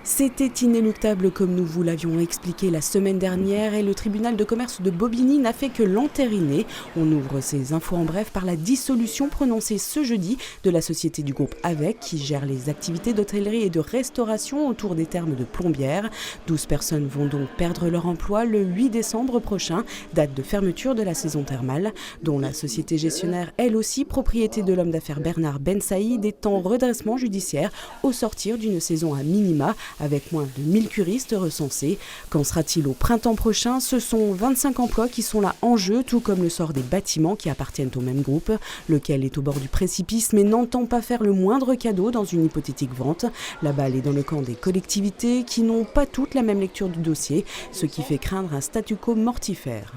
C'était inéluctable comme nous vous l'avions expliqué la semaine dernière et le tribunal de commerce de Bobigny n'a fait que l'entériner. On ouvre ces infos en bref par la dissolution prononcée ce jeudi de la société du groupe Avec qui gère les activités d'hôtellerie et de restauration autour des thermes de Plombières. 12 personnes vont donc perdre leur emploi le 8 décembre prochain, date de fermeture de la saison thermale, dont la société gestionnaire, elle aussi propriété de l'homme d'affaires Bernard Ben Saïd, est en redressement judiciaire au sortir d'une saison à minima, avec moins de 1000 curistes recensés. Qu'en sera-t-il au printemps prochain? Ce sont 25 emplois qui sont là en jeu, tout comme le sort des bâtiments qui appartiennent au même groupe, lequel est au bord du précipice mais n'entend pas faire le moindre cadeau dans une hypothétique vente. La balle est dans le camp des collectivités qui n'ont pas toutes la même lecture du dossier, ce qui fait craindre un statu quo mortifère.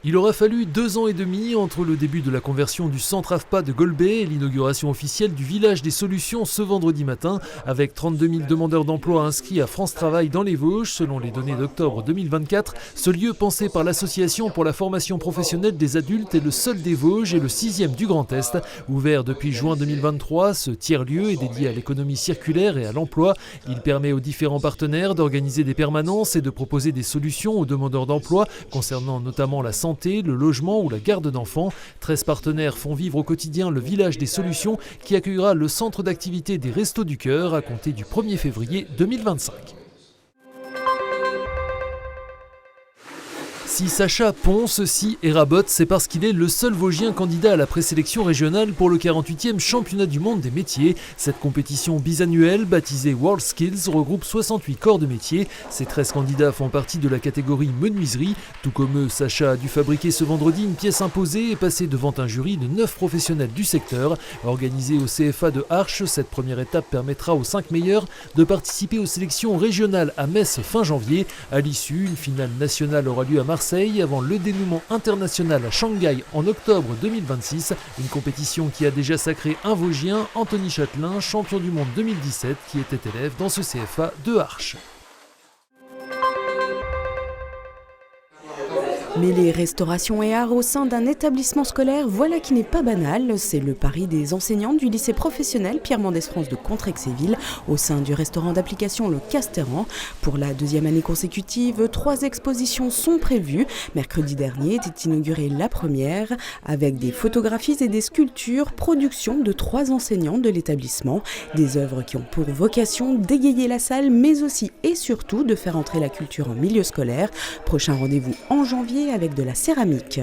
Il aura fallu 2 ans et demi entre le début de la conversion du centre AFPA de Golbet et l'inauguration officielle du village des solutions ce vendredi matin, avec 32 000 demandeurs d'emploi inscrits à France Travail dans les Vosges, selon les données d'octobre 2024. Ce lieu pensé par l'Association pour la formation professionnelle des adultes est le seul des Vosges et le 6e du Grand Est. Ouvert depuis juin 2023, ce tiers-lieu est dédié à l'économie circulaire et à l'emploi. Il permet aux différents partenaires d'organiser des permanences et de proposer des solutions aux demandeurs d'emploi concernant notamment la santé, le logement ou la garde d'enfants. 13 partenaires font vivre au quotidien le village des solutions qui accueillera le centre d'activité des Restos du Cœur à compter du 1er février 2025. Si Sacha ponce, scie et rabote, c'est parce qu'il est le seul Vosgien candidat à la présélection régionale pour le 48e championnat du monde des métiers. Cette compétition bisannuelle, baptisée World Skills, regroupe 68 corps de métier. Ces 13 candidats font partie de la catégorie menuiserie. Tout comme eux, Sacha a dû fabriquer ce vendredi une pièce imposée et passer devant un jury de 9 professionnels du secteur. Organisée au CFA de Arches, cette première étape permettra aux 5 meilleurs de participer aux sélections régionales à Metz fin janvier. À l'issue, une finale nationale aura lieu à Marseille avant le dénouement international à Shanghai en octobre 2026, une compétition qui a déjà sacré un Vosgien, Anthony Châtelain, champion du monde 2017, qui était élève dans ce CFA de Arches. Mêler restauration et art au sein d'un établissement scolaire, voilà qui n'est pas banal. C'est le pari des enseignantes du lycée professionnel Pierre Mendès France de Contrexéville au sein du restaurant d'application Le Casteran. Pour la 2e année consécutive, 3 expositions sont prévues. Mercredi dernier était inaugurée la première avec des photographies et des sculptures, production de 3 enseignants de l'établissement. Des œuvres qui ont pour vocation d'égayer la salle mais aussi et surtout de faire entrer la culture en milieu scolaire. Prochain rendez-vous en janvier avec de la céramique.